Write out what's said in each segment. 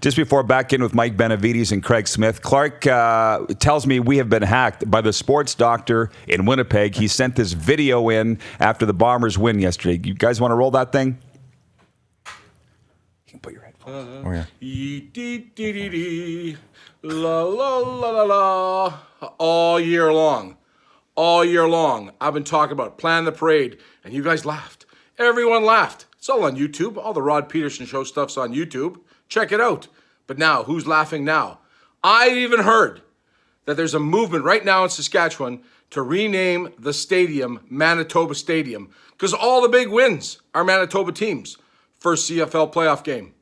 Just before back in with Mike Benevides and Craig Smith, Clark tells me we have been hacked by the sports doctor in Winnipeg. He sent this video in after the Bombers win yesterday. You guys want to roll that thing? You can put your headphones. Oh, yeah. La la la la la. All year long. All year long. I've been talking about Plan the Parade, and you guys laughed. Everyone laughed. It's all on YouTube. All the Rod Pedersen Show stuff's on YouTube. Check it out. But now, who's laughing now? I even heard that there's a movement right now in Saskatchewan to rename the stadium Manitoba Stadium because all the big wins are Manitoba teams. First CFL playoff game.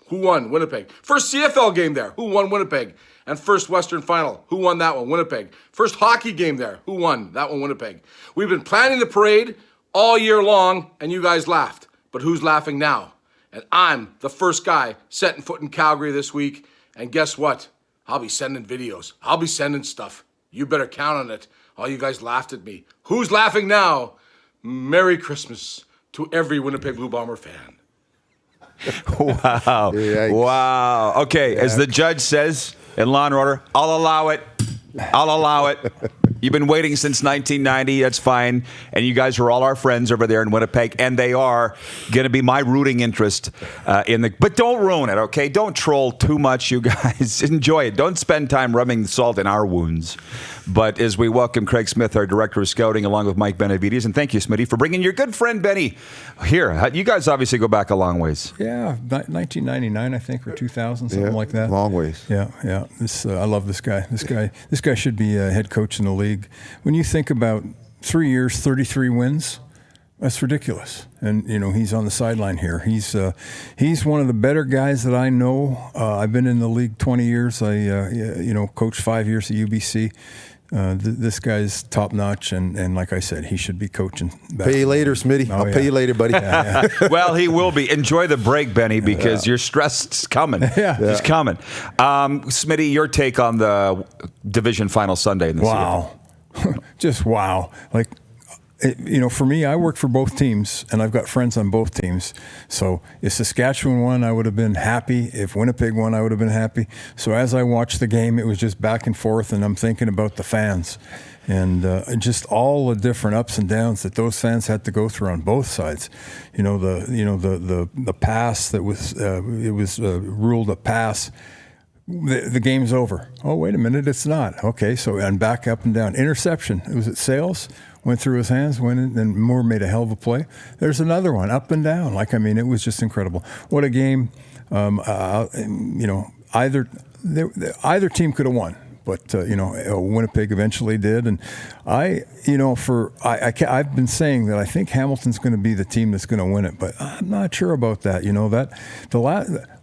Who won? Winnipeg. First CFL game there. Who won? Winnipeg. And first Western Final. Who won that one? Winnipeg. First hockey game there. Who won? That one, Winnipeg. We've been planning the parade all year long, and you guys laughed. But who's laughing now? And I'm the first guy setting foot in Calgary this week. And guess what? I'll be sending videos. I'll be sending stuff. You better count on it. All you guys laughed at me. Who's laughing now? Merry Christmas to every Winnipeg Blue Bomber fan. Wow. Yikes. Wow. Okay, as the judge says in Law and Order, I'll allow it. I'll allow it. You've been waiting since 1990. That's fine. And you guys are all our friends over there in Winnipeg, and they are going to be my rooting interest in the. But don't ruin it, okay? Don't troll too much, you guys. Enjoy it. Don't spend time rubbing salt in our wounds. But as we welcome Craig Smith, our director of scouting, along with Mike Benevides, and thank you, Smitty, for bringing your good friend Benny here. You guys obviously go back a long ways. Yeah, 1999, I think, or 2000, something like that. Long ways. Yeah. I love this guy. This guy should be a head coach in the league. When you think about 3 years, 33 wins, that's ridiculous. And he's on the sideline here. He's one of the better guys that I know. I've been in the league 20 years. I coached 5 years at UBC. This guy's top notch, and like I said, he should be coaching. Pay you later, Smitty. I'll pay you later, buddy. Well, he will be. Enjoy the break, Benny, because your stress is coming. It's coming. Smitty, your take on the division final Sunday in the Wow. Just wow. For me, I work for both teams, and I've got friends on both teams. So if Saskatchewan won, I would have been happy. If Winnipeg won, I would have been happy. So as I watched the game, it was just back and forth, and I'm thinking about the fans and just all the different ups and downs that those fans had to go through on both sides. The pass that was ruled a pass. The game's over. Oh, wait a minute, it's not. Okay, so and back up and down. Interception. It was at Sales. Went through his hands, went in, and Moore made a hell of a play. There's another one, up and down. It was just incredible. What a game. Either team could have won, but Winnipeg eventually did. And I've been saying that I think Hamilton's going to be the team that's going to win it, but I'm not sure about that.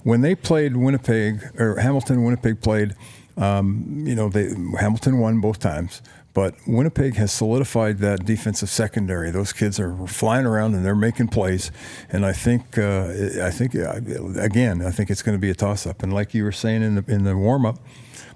When they played Winnipeg, or Hamilton and Winnipeg played, Hamilton won both times. But Winnipeg has solidified that defensive secondary. Those kids are flying around and they're making plays. And I think it's going to be a toss-up. And like you were saying in the warm-up,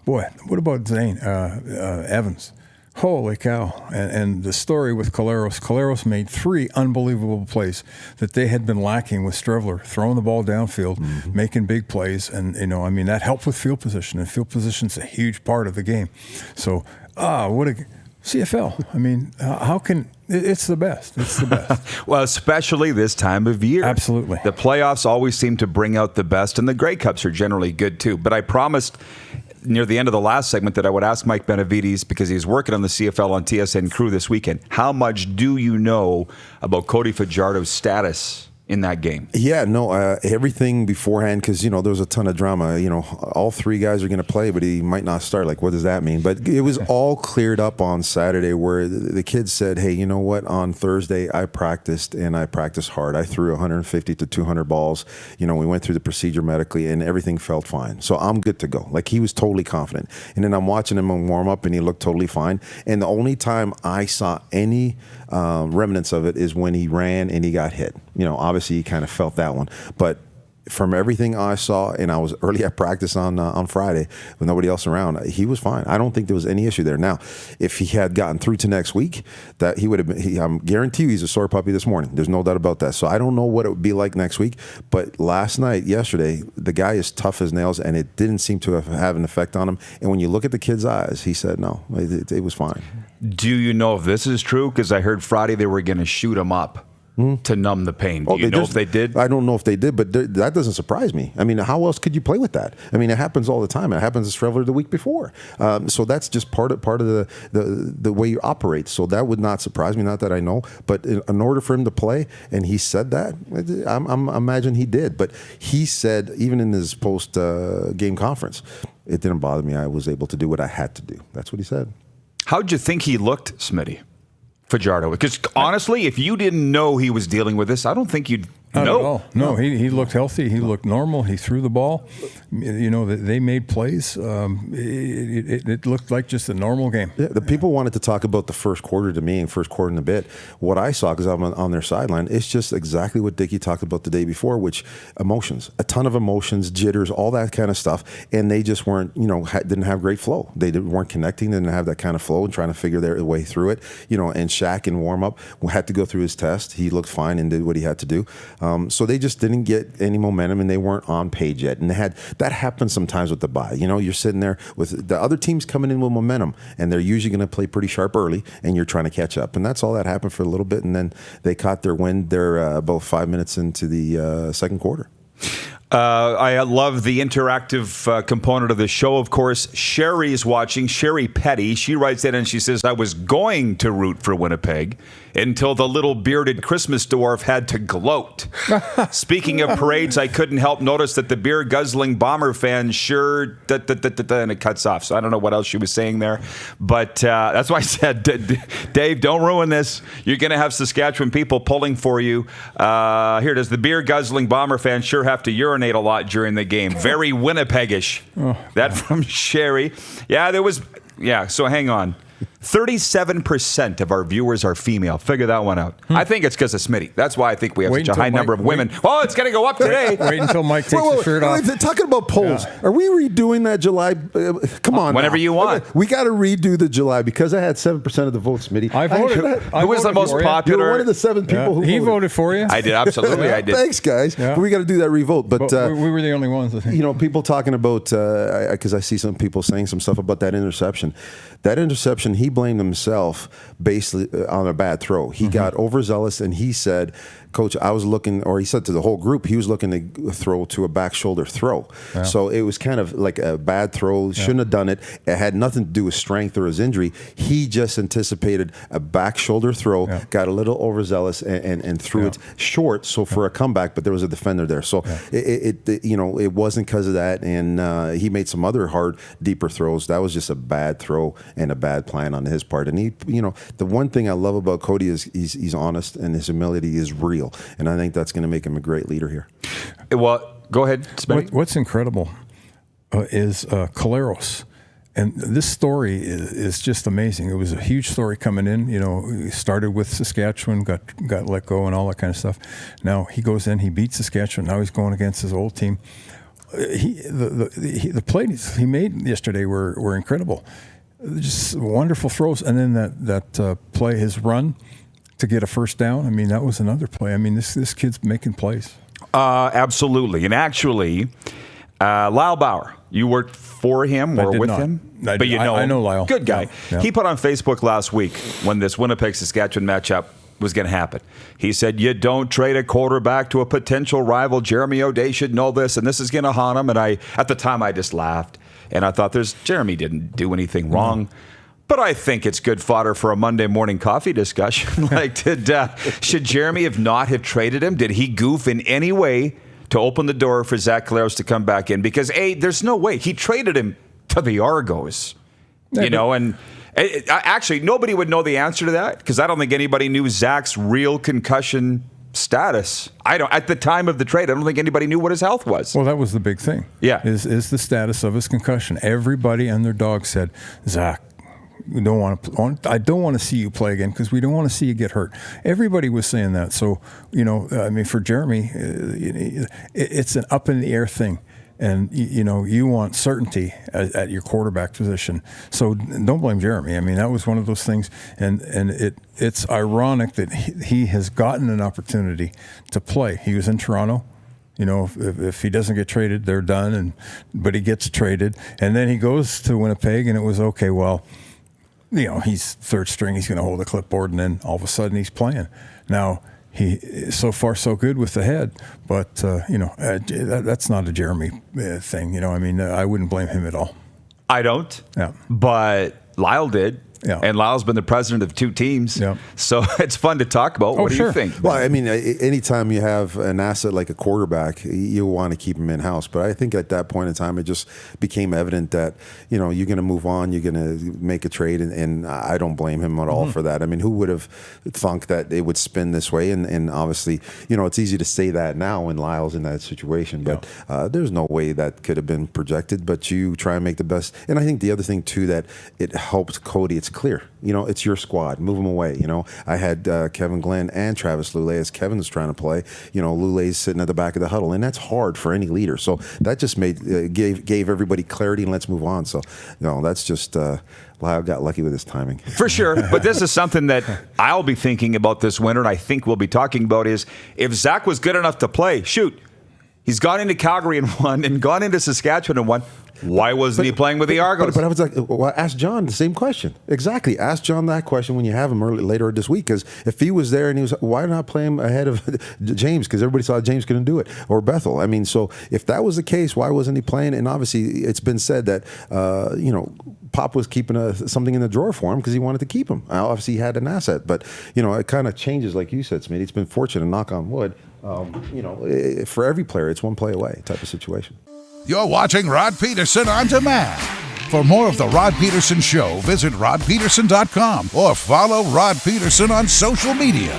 boy, what about Zane Evans? Holy cow. And the story with Collaros made 3 unbelievable plays that they had been lacking with Strevler, throwing the ball downfield, making big plays. And, that helped with field position. And field position's a huge part of the game. So, what a CFL. How can it's the best. It's the best. Well, especially this time of year. Absolutely. The playoffs always seem to bring out the best, and the Grey Cups are generally good too. But I promised near the end of the last segment that I would ask Mike Benevides, because he's working on the CFL on TSN Crew this weekend, how much do you know about Cody Fajardo's status in that game? Yeah, no, everything beforehand, because, there was a ton of drama. All 3 guys are going to play, but he might not start. What does that mean? But it was all cleared up on Saturday where the kids said, hey, you know what? On Thursday, I practiced, and I practiced hard. I threw 150 to 200 balls. We went through the procedure medically, and everything felt fine. So I'm good to go. He was totally confident. And then I'm watching him warm up, and he looked totally fine. And the only time I saw any remnants of it is when he ran and he got hit. Obviously he kind of felt that one, but from everything I saw, and I was early at practice on Friday with nobody else around, he was fine. I don't think there was any issue there. Now, if he had gotten through to next week, that he would have been. I'm guarantee you he's a sore puppy this morning. There's no doubt about that. So I don't know what it would be like next week. But yesterday, the guy is tough as nails, and it didn't seem to have an effect on him. And when you look at the kid's eyes, he said no, it was fine. Do you know if this is true? Because I heard Friday they were going to shoot him up to numb the pain. Do you know if they did? I don't know if they did, but that doesn't surprise me. I mean, how else could you play with that? I mean, it happens all the time. It happens to Streveler the week before. So that's just part of the way you operate. So that would not surprise me. Not that I know, but in order for him to play, and he said that, I imagine he did. But he said, even in his post game conference, it didn't bother me. I was able to do what I had to do. That's what he said. How'd you think he looked, Smitty? Fajardo? Because honestly, if you didn't know he was dealing with this, I don't think you'd Not know. at all. No, he looked healthy. He looked normal. He threw the ball. You know, they made plays. It looked like just a normal game. Yeah, the people wanted to talk about the first quarter to me, and first quarter in a bit. What I saw, because I'm on their sideline, it's just exactly what Dickie talked about the day before, which emotions, a ton of emotions, jitters, all that kind of stuff, and they just weren't, didn't have great flow. They weren't connecting, didn't have that kind of flow, and trying to figure their way through it. And Shaq in warm up had to go through his test. He looked fine and did what he had to do. So they just didn't get any momentum, and they weren't on page yet. And that happens sometimes with the bye. You're sitting there with the other teams coming in with momentum, and they're usually going to play pretty sharp early, and you're trying to catch up. And that's all that happened for a little bit, and then they caught their wind there about 5 minutes into the second quarter. I love the interactive component of the show. Of course, Sherry is watching. Sherry Petty. She writes in and she says, I was going to root for Winnipeg until the little bearded Christmas dwarf had to gloat. Speaking of parades, I couldn't help notice that the beer-guzzling Bomber fans sure... and it cuts off. So I don't know what else she was saying there. But that's why I said, Dave, don't ruin this. You're going to have Saskatchewan people pulling for you. Here it is. The beer-guzzling Bomber fans sure have to urinate a lot during the game. Very Winnipegish. That from Sherry. So hang on. 37% of our viewers are female. Figure that one out. I think it's because of Smitty. That's why I think we have such a high number of women. Oh, it's going to go up today. Wait until Mike takes his shirt off. Talking about polls, Are we redoing that July? Come on. Whenever you want. We got to redo the July because I had 7% of the votes, Smitty. I voted. Who was the most popular? You're one of the 7 people who He voted for you. I did, absolutely. I did. Thanks, guys. Yeah. But we got to do that revote. But we were the only ones, I think. People talking about, because I see some people saying some stuff about that interception. That interception, he blamed himself basically on a bad throw. He got overzealous, and he said, Coach, I was looking, or he said to the whole group, he was looking to throw to a back shoulder throw. Yeah. So it was kind of like a bad throw. Shouldn't have done it. It had nothing to do with strength or his injury. He just anticipated a back shoulder throw, got a little overzealous, and threw it short. So for a comeback, but there was a defender there. So it wasn't because of that. And he made some other hard, deeper throws. That was just a bad throw and a bad plan on his part. And the one thing I love about Cody is he's honest, and his humility is real. And I think that's going to make him a great leader here. Well, go ahead, Smitty. What's incredible is Caleros. And this story is just amazing. It was a huge story coming in. He started with Saskatchewan, got let go and all that kind of stuff. Now he goes in, he beats Saskatchewan. Now he's going against his old team. The plays he made yesterday were incredible. Just wonderful throws. And then that play, his run to get a first down. I mean, that was another play. I mean, this kid's making plays. Absolutely. And actually, Lyle Bauer, you worked for him or with him? I know Lyle. Good guy. Yeah. He put on Facebook last week when this Winnipeg-Saskatchewan matchup was going to happen. He said, you don't trade a quarterback to a potential rival. Jeremy O'Day should know this, and this is going to haunt him. And at the time, I just laughed. And I thought, Jeremy didn't do anything wrong. But I think it's good fodder for a Monday morning coffee discussion. Should Jeremy not have traded him? Did he goof in any way to open the door for Zach Caleros to come back in? Because there's no way he traded him to the Argos, and actually nobody would know the answer to that because I don't think anybody knew Zach's real concussion status. At the time of the trade, I don't think anybody knew what his health was. Well, that was the big thing. Yeah, is the status of his concussion. Everybody and their dog said, Zach, I don't want to see you play again because we don't want to see you get hurt. Everybody was saying that. So, I mean, for Jeremy, it's an up in the air thing. And, you want certainty at your quarterback position. So don't blame Jeremy. I mean, that was one of those things. And it's ironic that he has gotten an opportunity to play. He was in Toronto. If he doesn't get traded, they're done. But he gets traded. And then he goes to Winnipeg, and it was, okay, well, he's third string. He's going to hold the clipboard, and then all of a sudden he's playing. Now, he so far so good with the head, but that's not a Jeremy thing. I mean, I wouldn't blame him at all. I don't. Yeah. But Lyle did. Yeah. And Lyle's been the president of 2 teams. Yeah. So it's fun to talk about. What do you think? Well, I mean, anytime you have an asset like a quarterback, you want to keep him in-house. But I think at that point in time, it just became evident that, you're going to move on, you're going to make a trade, and I don't blame him at all for that. I mean, who would have thunk that it would spin this way? And obviously, it's easy to say that now when Lyle's in that situation. But there's no way that could have been projected. But you try and make the best. And I think the other thing, too, that it helped Cody, it's clear. It's your squad. Move them away. I had Kevin Glenn and Travis Lulay as Kevin's trying to play. Lulay's sitting at the back of the huddle, and that's hard for any leader. So that just gave everybody clarity, and let's move on. So, that's just Lyle got lucky with his timing. For sure. But this is something that I'll be thinking about this winter, and I think we'll be talking about is if Zach was good enough to play, shoot, he's gone into Calgary and won and gone into Saskatchewan and won. Why wasn't he playing with the Argos? But I was like, well, ask John the same question. Exactly. Ask John that question when you have him later this week. Because if he was there and he was, why not play him ahead of James? Because everybody saw James couldn't do it. Or Bethel. I mean, so if that was the case, why wasn't he playing? And obviously, it's been said that, Pop was keeping something in the drawer for him because he wanted to keep him. Obviously, he had an asset. But, it kind of changes, like you said, Smitty. It's been fortunate, knock on wood. For every player, it's one play away type of situation. You're watching Rod Pedersen On Demand. For more of The Rod Pedersen Show, visit rodpedersen.com or follow Rod Pedersen on social media.